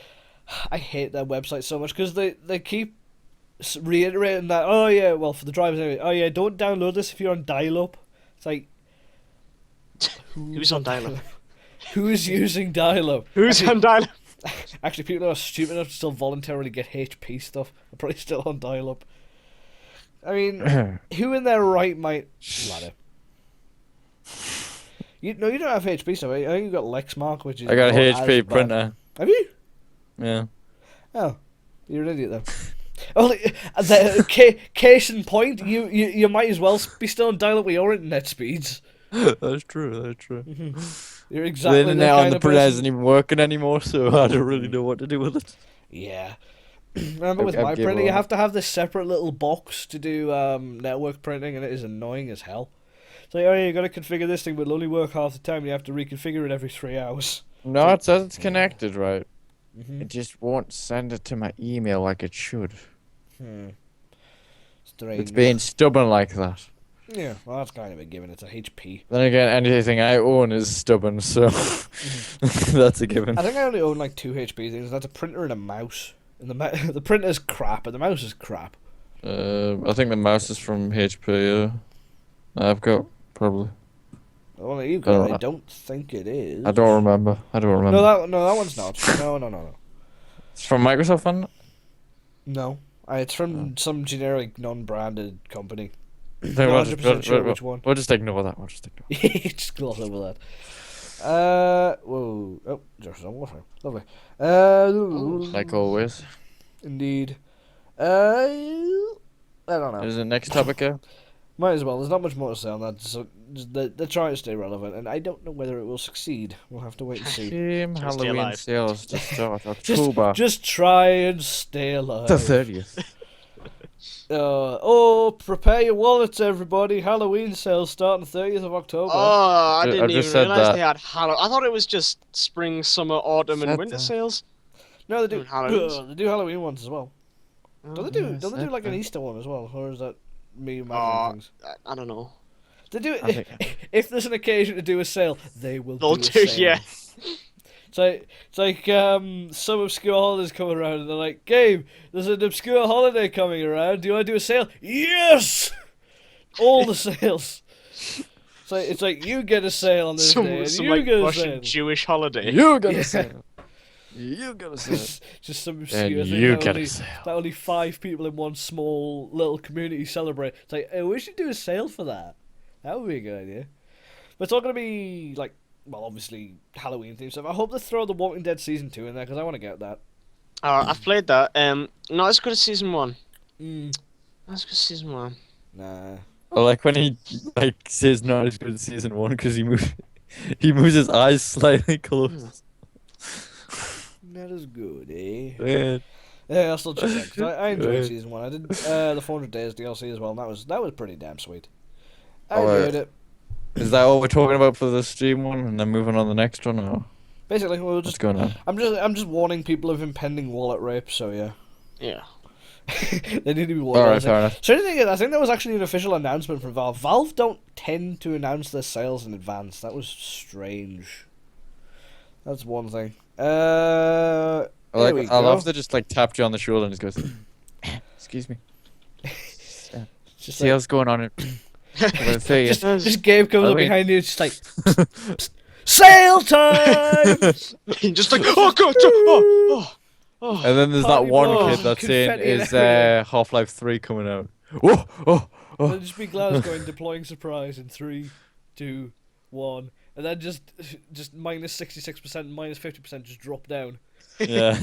I hate their website so much because they keep reiterating that, oh yeah, well for the drivers anyway, oh yeah, don't download this if you're on dial-up. It's like, Who's on dial-up? who's using dial-up? Who's on dial-up? Actually, people who are stupid enough to still voluntarily get HP stuff are probably still on dial-up. I mean, who in their right might... Ladder. You don't have HP stuff. I think you've got Lexmark, which is... I got a not as HP bad. printer. Have you? Yeah. Oh, you're an idiot then. Only case in point, you might as well be still on dial-up with your internet speeds. That's true. That's true. You're exactly The internet kind on the of printer person. isn't even working anymore, so I don't really know what to do with it. Yeah. Remember with I've my given printer, you up. have to have this separate little box to do network printing, and it is annoying as hell. It's like, oh yeah, you got to configure this thing, but it'll only work half the time. You have to reconfigure it every 3 hours. No, it says it's connected, right? Mm-hmm. It just won't send it to my email like it should. Strange. It's being stubborn like that. Yeah, well, that's kind of a given. It's a HP. Then again, anything I own is stubborn, so that's a given. I think I only own like 2 HP things. That's a printer and a mouse. And the printer's crap, and the mouse is crap. I think the mouse is from HP. Yeah, I've got probably. The one that you've I don't got, I know. don't think it is. I don't remember. I don't remember. No, that one's not. No. It's from Microsoft, one. No. It's from some generic non-branded company. Then Not 100% sure which one. We'll just ignore that. We'll just ignore. Just gloss over that. Whoa. Oh, Josh is on Warframe. Lovely. Like always. Indeed. I don't know. Is the next topic here? Might as well. There's not much more to say on that. So they're trying to stay relevant, and I don't know whether it will succeed. We'll have to wait and see. Team Stay Halloween alive. sales to start October Just try and stay alive. the 30th. Prepare your wallets, everybody. Halloween sales start on the 30th of October. Oh, I I didn't just even said realize that. they had Halloween. I thought it was just spring, summer, autumn, and Said winter that. sales. No, they do. Halloweens. They do Halloween ones as well. Don't they do? yeah, Don't they do said like an that. Easter one as well, or is that me imagining things? I don't know. They do. I think- If there's an occasion to do a sale, they will. They'll do a sale. yeah. It's like some obscure holidays coming around, and they're like, "Gabe, there's an obscure holiday coming around. Do you want to do a sale?" Yes, all the sales. So it's like you get a sale on this day, and Some you like get a Russian sale. Jewish holiday. You got Yeah. a sale. You got a sale. Just some obscure And thing you that get only, a sale. that only 5 people in one small little community celebrate. It's like, hey, we should do a sale for that. That would be a good idea. But it's all going to be, like, well, obviously, Halloween themed stuff. I hope they throw The Walking Dead Season 2 in there, because I want to get that. I've played that. Not as good as season 1. Mm. Not as good as season 1. Nah. I like when he like says not as good as season 1 because he moves his eyes slightly close. Not as good, eh? Yeah. Yeah, I'll still check that, 'cause I enjoyed Right. Season 1. I did the 400 Days DLC as well, and that was pretty damn sweet. I Alright. enjoyed it. Is that what we're talking about for the stream one, and then moving on to the next one, or Basically, we'll what's just going on? I'm just warning people of impending wallet rape, so yeah. Yeah. They need to be warned. Alright, fair enough. So the thing is, I think that was actually an official announcement from Valve. Valve don't tend to announce their sales in advance. That was strange. That's one thing. There we I go. love to just like tap you on the shoulder and just goes, "Excuse me, It's just see like, what's going on." just Gabe comes up Halloween. behind you, it's just like, "Psst, sale time! Just like, oh god, oh. And then there's that Party one balls kid and that's saying, confetti and "Is everything." Half-Life 3 coming out?" Oh. And just be glad it's going deploying surprise in 3, 2, 1, and then just minus 66%, minus 50% just drop down. Yeah.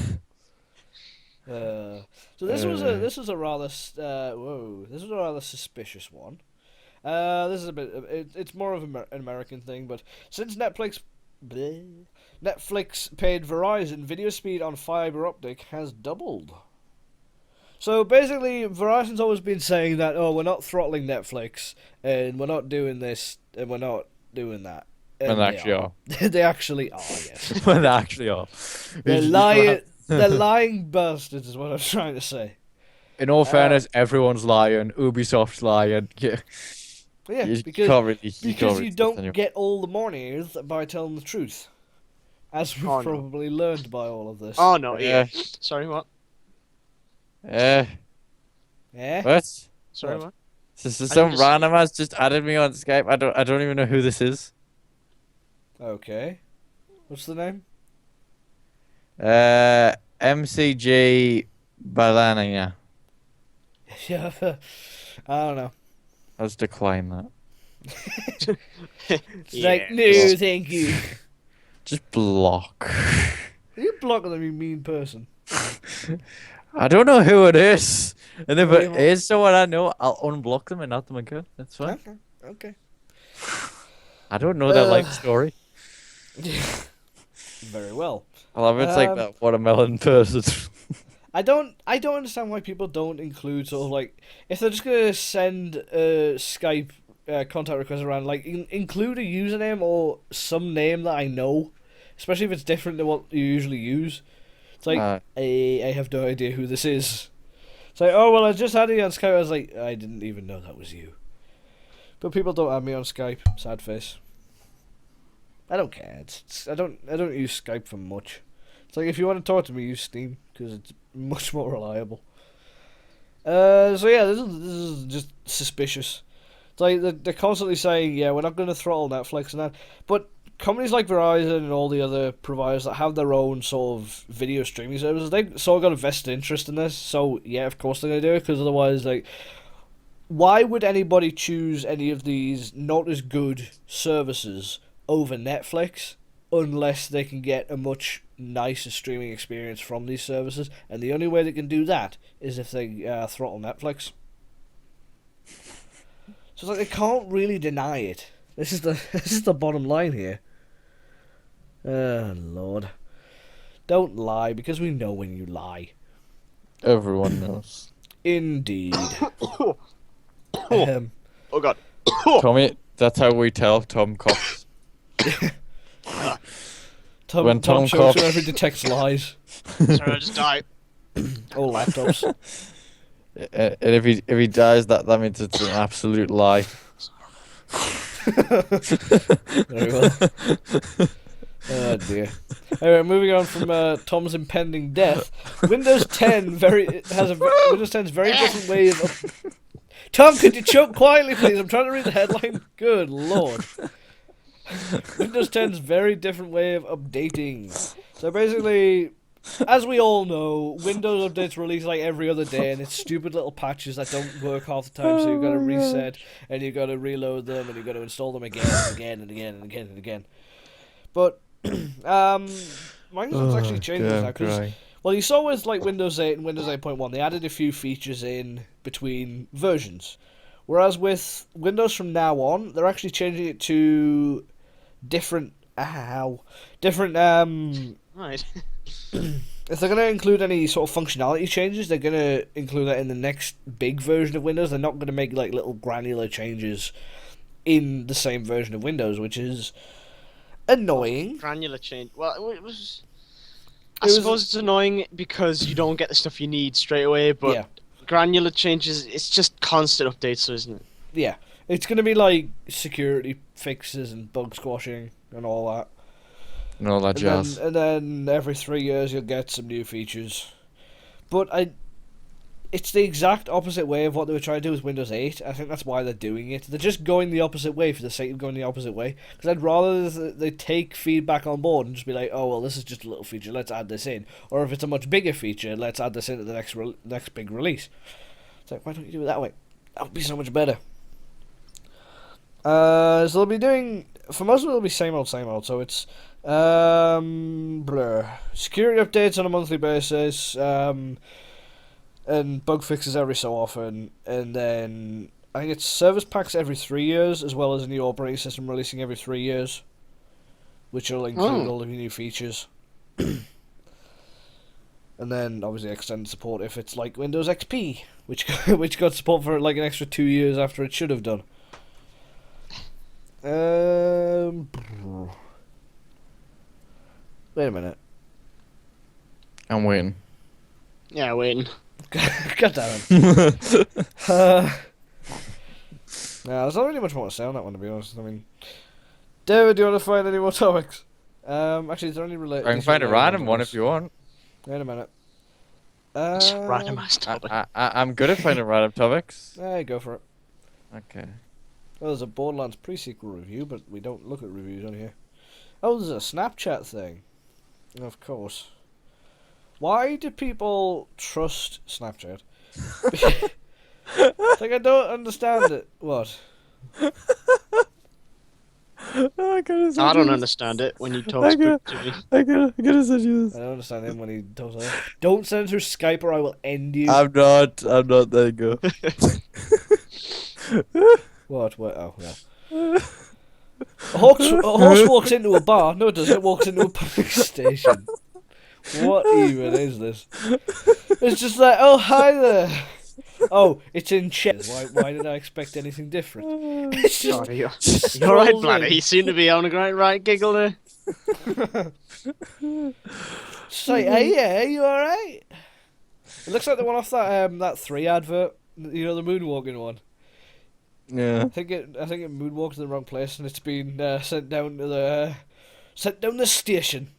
So this was a rather this was a rather suspicious one. This is a bit it's more of an American thing, but since Netflix paid Verizon, video speed on fiber optic has doubled. So basically, Verizon's always been saying that, oh, we're not throttling Netflix, and we're not doing this, and we're not doing that. When And they actually are. They actually are, yes. When they actually are. They're lying. They're lying bastards, is what I'm trying to say. In all fairness, everyone's lying. Ubisoft's lying. Yeah. Yeah, You because can't really, because you trust don't anyone. get all the monies by telling the truth, as we've Oh, no. probably learned by all of this. Oh no, Yeah. yeah. Sorry, what? Yeah. What? Sorry, What? what? This is I some just- random ass just added me on Skype. I don't even know who this is. Okay. What's the name? MCG Balania. Yeah. I don't know. Let's decline that. It's like, no, thank you. Just block. You blocking them, you mean person. I don't know who it is. And if it Well, is someone I know, I'll unblock them and add them again. That's fine. Okay. I don't know their life story. Very well. I love it's like that watermelon person. I don't understand why people don't include sort of like if they're just gonna send Skype contact requests around, like include a username or some name that I know, especially if it's different than what you usually use. It's like I have no idea who this is. It's like, oh well, I just had you on Skype. I was like, I didn't even know that was you. But people don't have me on Skype. Sad face. I don't care. I don't use Skype for much. It's like if you want to talk to me, use Steam because it's much more reliable. So yeah, this is just suspicious. It's like they're constantly saying, yeah, we're not going to throttle Netflix and that, but companies like Verizon and all the other providers that have their own sort of video streaming services, they've sort of got a vested interest in this. So yeah, of course they're going to do it, because otherwise, like, why would anybody choose any of these not as good services over Netflix unless they can get a much nicer streaming experience from these services? And the only way they can do that is if they throttle Netflix. So it's like they can't really deny it. This is the bottom line here. Oh Lord, don't lie, because we know when you lie. Everyone knows. Indeed. Oh God. Tommy, that's how we tell Tom coughs. Tom Tom shows coughs. whenever he detects lies. Sorry, I just died. Or laptops. And if he dies, that means it's an absolute lie. Very well. Oh dear. Anyway, moving on from Tom's impending death. Windows 10 Windows 10's very different way of. Tom, could you choke quietly, please? I'm trying to read the headline. Good lord. Windows 10's very different way of updating. So basically, as we all know, Windows updates release like every other day, and it's stupid little patches that don't work half the time, so you've got to reset, and you've got to reload them, and you've got to install them again and again and again and again and again. But Microsoft's actually changed this now, because, well, you saw with like Windows 8 and Windows 8.1, they added a few features in between versions. Whereas with Windows from now on, they're actually changing it to different. Right. If they're going to include any sort of functionality changes, they're going to include that in the next big version of Windows. They're not going to make like little granular changes in the same version of Windows, which is annoying. Granular change. Well, I suppose it's annoying because you don't get the stuff you need straight away, but yeah. Granular changes, it's just constant updates, isn't it? Yeah. It's going to be like security fixes and bug squashing and all that. And all that jazz. And then every 3 years you'll get some new features. But it's the exact opposite way of what they were trying to do with Windows 8. I think that's why they're doing it. They're just going the opposite way for the sake of going the opposite way. Because I'd rather they take feedback on board and just be like, oh, well, this is just a little feature, let's add this in. Or if it's a much bigger feature, let's add this into the next big release. It's like, why don't you do it that way? That would be so much better. So they'll be doing, for most of it, it'll be same old, so it's security updates on a monthly basis, and bug fixes every so often, and then I think it's service packs every 3 years, as well as a new operating system releasing every 3 years, which will include all of your new features. And then obviously extended support if it's like Windows XP, which got support for like an extra 2 years after it should have done. Wait a minute. I'm waiting. Yeah, waiting. God damn it. No, there's not really much more to say on that one, to be honest. I mean, David, do you want to find any more topics? Actually, is there any related? I can find a random one if you want. Wait a minute. Randomized topic. I'm good at finding random topics. Hey, go for it. Okay. Well, there's a Borderlands pre-sequel review, but we don't look at reviews on here. Oh, there's a Snapchat thing. Of course. Why do people trust Snapchat? Like, I don't understand it. What? I don't understand it when you talk to me. I gotta send you this. I don't understand him when he talks like that. Don't send it through Skype or I will end you. I'm not, there you go. What? Oh, yeah. A horse walks into a bar. No, it doesn't. It walks into a public station. What even is this? It's just like, oh, hi there. Oh, it's in chess. Why did I expect anything different? It's just. Sorry, you're right, Bladder. You seem to be on a right giggle there. It's like, hey, yeah, you alright? It looks like the one off that 3 advert. You know, the moonwalking one. Yeah. I think it moonwalked to the wrong place, and it's been sent down the station.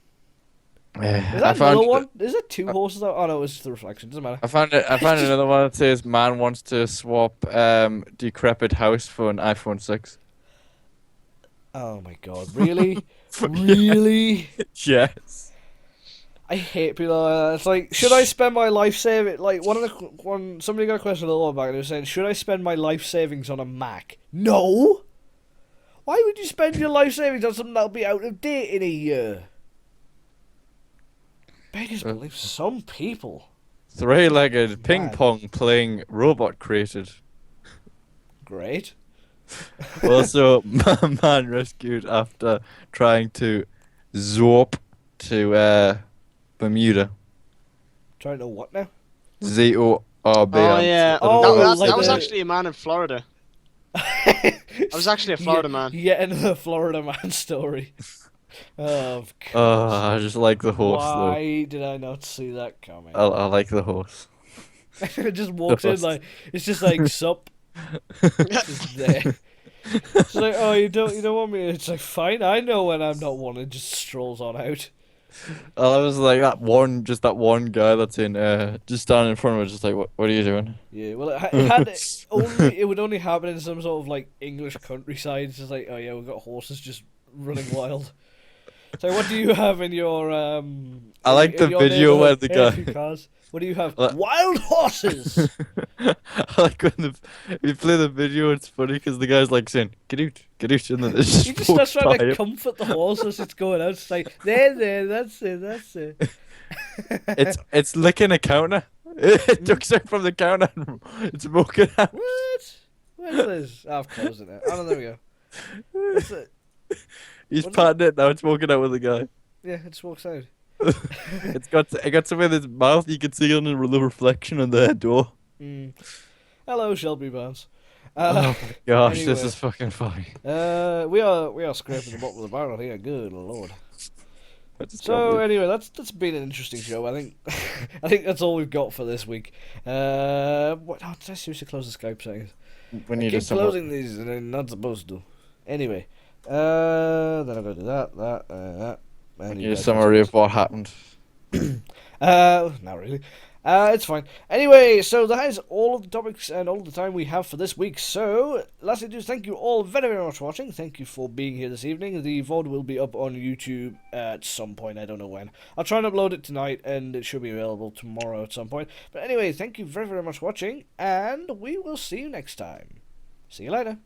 Is I that found another one? Is it two horses? Oh no, it's the reflection. Doesn't matter. I found it. I found Just- another one that says man wants to swap decrepit house for an iPhone 6. Oh my god, really? Really? Yes. I hate people like that. It's like, should I spend my life saving? Like somebody got a question a little while back and they were saying, should I spend my life savings on a Mac? No. Why would you spend your life savings on something that'll be out of date in a year? Beggars believe some people. Three-legged ping Mad. pong playing robot created. Great. Also, man rescued after trying to zorp to Bermuda. Trying to what now? ZORB. Oh yeah, Oh, that like was the- actually a man in Florida. I was actually a Florida man. Yet another Florida man story. Oh, of course. I just like the horse Why did I not see that coming? though. I like the horse. It just walks in like it's just like sup. Just there. It's like, oh, you don't want me. It's like, fine, I know when I'm not wanted. Just strolls on out. I was like that one guy that's in just standing in front of it, just like, what are you doing? Yeah, well, it would only happen in some sort of like English countryside. It's just like, oh yeah, we've got horses just running wild. So, what do you have in your I like in the your video where neighborhood? the Here, guy. a few cars. What do you have? Like- Wild horses. I like when you play the video. It's funny because the guy's like saying, "Get out," and then it's just You just start walks trying by to him. comfort the horse as it's going out. It's like, there, that's it. It's licking a counter. It ducks out from the counter and it's walking out. What? Where's this? Oh, I've closed it now. Oh, no, there we go. What's it? He's What is patting it now. It's walking out with the guy. Yeah, it just walks out. It got something in its mouth. You can see it on the reflection on the door. Mm. Hello, Shelby Barnes. Oh my gosh, this anyway. is fucking funny. We are scraping the bottom of the barrel here. Good lord. I just So can't believe- anyway, that's been an interesting show. I think I think that's all we've got for this week. What? Oh, did I seriously close the Skype settings? we I need keep to closing these and I'm not supposed to. Anyway, then I'm gonna do that. we And need you a guys summary can- of what happened. Not really. It's fine. Anyway, so that is all of the topics and all of the time we have for this week. So, lastly, just thank you all very, very much for watching. Thank you for being here this evening. The VOD will be up on YouTube at some point. I don't know when. I'll try and upload it tonight, and it should be available tomorrow at some point. But anyway, thank you very, very much for watching, and we will see you next time. See you later.